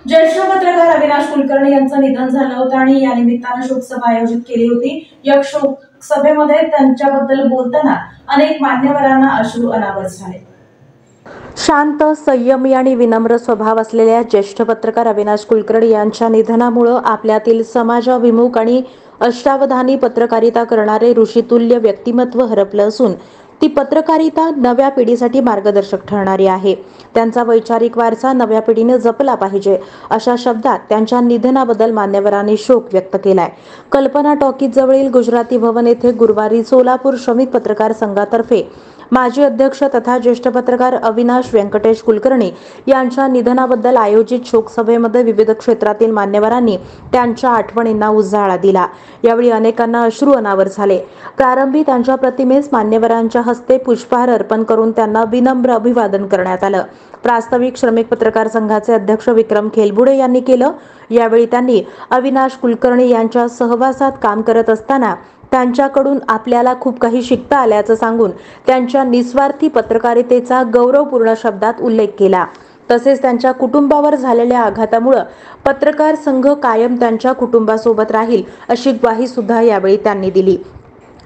ज्येष्ठ पत्रकार अविनाश कुलकर्णी यांचं निधन झालं होतं आणि या निमित्तानं शोकसभा आयोजित केली होती। या शोकसभेमध्ये त्यांच्याबद्दल बोलताना अनेक मान्यवरांना अश्रू अनावर झाले। शांत, संयमी आणि विनम्र स्वभाव असलेल्या ज्येष्ठ पत्रकार अविनाश कुलकर्णी यांच्या निधनामुळे आपल्यातील समाजाभिमुख आणि अष्टावधानी पत्रकारिता करणारे ऋषितुल्य व्यक्तिमत्व हरपलं असून ती पत्रकारिता नव्या पिढीसाठी मार्गदर्शक ठरणारी आहे। त्यांचा वैचारिक वारसा नव्या पिढीने जपला पाहिजे अशा शब्दात त्यांच्या निधनाबद्दल मान्यवरांनी शोक व्यक्त केलाय। कल्पना टॉकीज जवळील गुजराती भवन येथे गुरुवारी सोलापूर श्रमिक पत्रकार संघातर्फे माजी अध्यक्ष तथा ज्येष्ठ पत्रकार अविनाश व्यंकटेश कुलकर्णी यांच्या निधनाबद्दल आयोजित शोकसभेमध्ये विविध क्षेत्रातील मान्यवरांनी त्यांच्या आठवणींना उजाळा दिला। यावेळी अनेकांना अश्रू अनावर झाले। प्रारंभी त्यांच्या प्रतिमेस मान्यवरांच्या हस्ते पुष्पहार अर्पण करून त्यांना विनम्र अभिवादन करण्यात आलं। प्रास्ताविक श्रमिक पत्रकार संघाचे अध्यक्ष विक्रम खेलबुडे यांनी केलं। यावेळी त्यांनी अविनाश कुलकर्णी यांच्या सहवासात काम करत असताना त्यांच्याकडून आपल्याला खूप काही शिकता आल्याचं सांगून त्यांच्या निस्वार्थी पत्रकारितेचा गौरवपूर्ण शब्दात उल्लेख केला। तसेच त्यांच्या कुटुंबावर झालेल्या आघातामुळे पत्रकार संघ कायम त्यांच्या कुटुंबासोबत राहील अशी ग्वाही सुद्धा यावेळी त्यांनी दिली।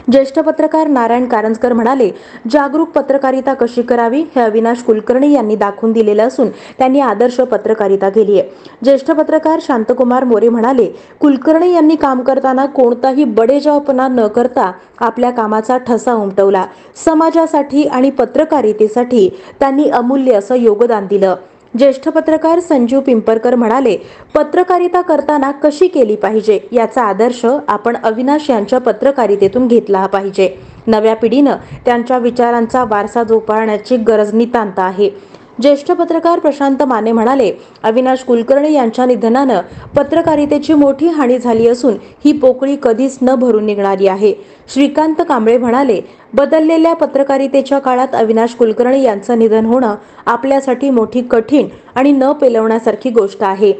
ज्येष्ठ पत्रकार नारायण कारंजकर म्हणाले, जागरूक पत्रकारिता कशी करावी हे अविनाश कुलकर्णी यांनी दाखवून दिलेलं असून त्यांनी आदर्श पत्रकारिता केली आहे। ज्येष्ठ पत्रकार शांतकुमार मोरे म्हणाले, कुलकर्णी यांनी काम करताना कोणताही बडेजावपणा न करता आपल्या कामाचा ठसा उमटवला। समाजासाठी आणि पत्रकारितेसाठी त्यांनी अमूल्य असं योगदान दिलं। ज्येष्ठ पत्रकार संजीव पिंपरकर म्हणाले, पत्रकारिता करताना कशी केली पाहिजे याचा आदर्श आपण अविनाश यांच्या पत्रकारितेतून घेतला पाहिजे। नव्या पिढीनं त्यांच्या विचारांचा वारसा जोपासण्याची गरज नितांत आहे। ज्येष्ठ पत्रकार प्रशांत माने म्हणाले, अविनाश कुलकर्णी यांच्या निधनानं पत्रकारितेची मोठी हानी झाली असून ही पोकळी कधीच न भरून निघणारी आहे। श्रीकांत कांबळे म्हणाले, बदललेल्या पत्रकारितेच्या काळात अविनाश कुलकर्णी यांचं निधन होणं आपल्यासाठी मोठी कठीण आणि न पेलवण्यासारखी गोष्ट आहे।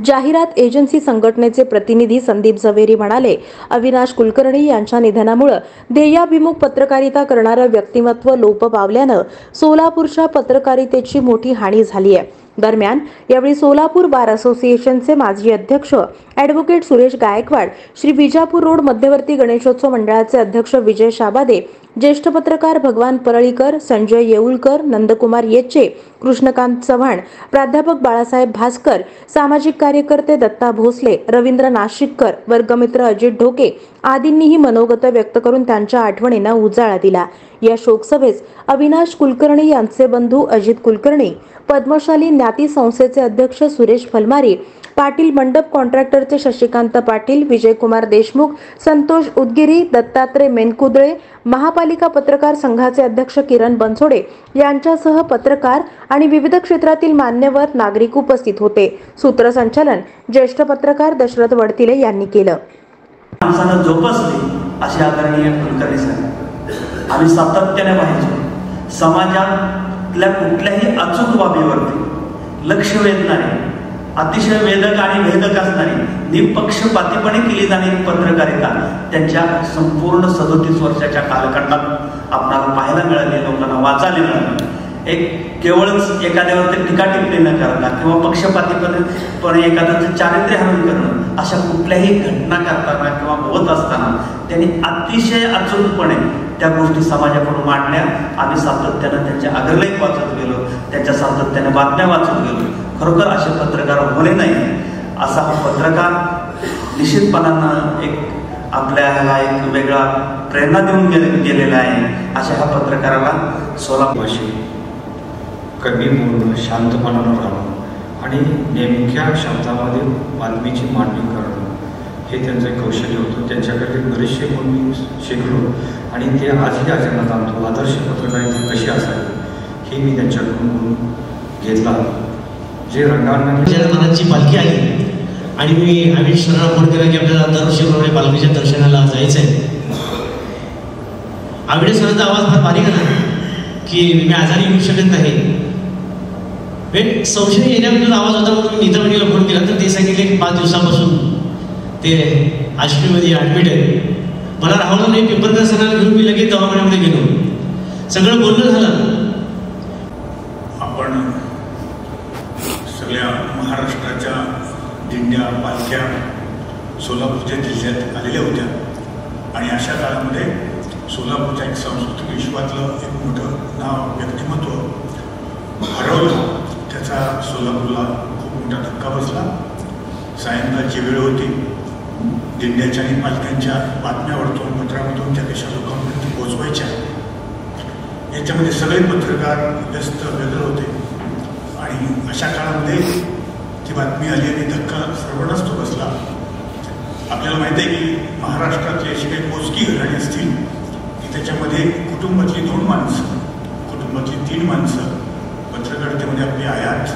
जाहिरात एजन्सी संघटनेचे प्रतिनिधी संदीप झवेरी म्हणाले, अविनाश कुलकर्णी यांच्या निधनामुळे ध्येयाभिमुख पत्रकारिता करणारं व्यक्तिमत्व लोप पावल्यानं सोलापूरच्या पत्रकारितेची मोठी हानी झाली आहे। दरम्यान यावेळी सोलापूर बार असोसिएशनचे माजी अध्यक्ष ॲडव्होकेट सुरेश गायकवाड, श्री विजापूर रोड मध्यवर्ती गणेशोत्सव मंडळाचे अध्यक्ष विजय शाबादे, ज्येष्ठ पत्रकार भगवान परळीकर, संजय येऊळकर, नंदकुमार येच्चे, कृष्णकांत चव्हाण, प्राध्यापक बाळासाहेब भास्कर, सामाजिक कार्यकर्ते दत्ता भोसले, रवींद्र नाशिककर, वर्गमित्र अजित ढोके आदींनीही मनोगत व्यक्त करून त्यांच्या आठवणींना उजाळा दिला। या शोकसभेस अविनाश कुलकर्णी यांचे बंधू अजित कुलकर्णी, पद्मशाली ज्ञाती संस्थेचे अध्यक्ष सुरेश फलमारी, पाटील मंडप कॉन्ट्रॅक्टरचे शशिकांत पाटील, विजयकुमार देशमुख, संतोष उदगिरी, दत्तात्रय मेनकुदळे, महापालिका पत्रकार संघाचे अध्यक्ष किरण बनसोडे यांच्यासह पत्रकार आणि विविध क्षेत्रातील मान्यवर नागरिक उपस्थित होते। सूत्रसंचालन ज्येष्ठ पत्रकार दशरथ वडतिले यांनी केलं। माणसानं जोपासली अशी आदरणीय कुलकर्णी साहेब आम्ही सातत्याने पाहिजे। समाजातल्या कुठल्याही अचूक बाबीवरती लक्ष वेधणारी, अतिशय वेदक आणि भेदक असणारी, निपक्षपातीपणे केली जाणारी पत्रकारिता त्यांच्या संपूर्ण 37 वर्षाच्या कालखंडात आपल्याला पाहायला मिळाली, लोकांना वाचायला मिळाली। एक केवळच एखाद्यावरती टीका टिप्पणी न करता किंवा पक्षपातीपणे एखाद्याचं चारित्र्य हनन करणं अशा कुठल्याही घटना करताना किंवा होत असताना त्यांनी अतिशय अचूकपणे त्या गोष्टी समाजाकडून मांडल्या। आम्ही सातत्यानं त्यांच्या अग्रलेख वाचत गेलो, त्यांच्या सातत्याने बातम्या वाचत गेलो। खरोखर असे पत्रकार होणे नाही असा हा पत्रकार निश्चितपणानं एक आपल्याला एक वेगळा प्रेरणा देऊन गेलेला आहे। अशा ह्या पत्रकाराला सोलापूरशी कमी बोलणं, शांतपणानं राहणं आणि नेमक्या शब्दामध्ये बातमीची मांडणी करणं हे त्यांचं एक कौशल्य होतं। त्यांच्याकडे बरेचसे गुण मी शिकलो आणि ते आजही आचरणात आणतो। आदर्श पत्रकारिता कशी असावी हे मी त्यांच्याकडून घेतला। जे रंगावरची पालखी आली आणि मी अविनाश फोन केला की आपल्याला दरवर्षी पालखीच्या दर्शनाला जायचं आहे। अविनाश सरांचा आवाज फार बारीक आला की मी आजारी येऊ शकत नाही। संशय येण्याबद्दल आवाज होता म्हणून मी नीतामणीला फोन केला तर ते सांगितले की 5 दिवसापासून ते आश्रमीमध्ये ॲडमिट आहे। मला राहवलं नाही, पिंपरकर सरांना घेऊन मी लगेच दवाखान्यामध्ये गेलो। सगळं बोलणं झालं। आपण सगळ्या महाराष्ट्र महाराष्ट्राच्या दिंड्या पालख्या सोलापूरच्या जिल्ह्यात आलेल्या होत्या आणि अशा काळामध्ये सोलापूरच्या एक सांस्कृतिक विश्वातलं एक मोठं नाव व्यक्तिमत्व हरवलं. त्याचा सोलापूरला खूप मोठा धक्का बसला. सायंकाळची वेळ होती. दिंड्याच्या आणि पालख्यांच्या बातम्या वर्तमानपत्रामधून त्या देशा लोकांपर्यंत पोहोचवायच्या. याच्यामध्ये सगळे पत्रकार व्यस्त व्यग्र होते आणि अशा काळामध्ये ती बातमी आली आणि धक्का सर्वांनाच तो बसला. आपल्याला माहिती आहे की महाराष्ट्रातली अशी काही मोजकी घराणी असतील की त्याच्यामध्ये कुटुंबातली 2 माणसं, कुटुंबातली 3 माणसं पत्रकारितेमध्ये आपली आयात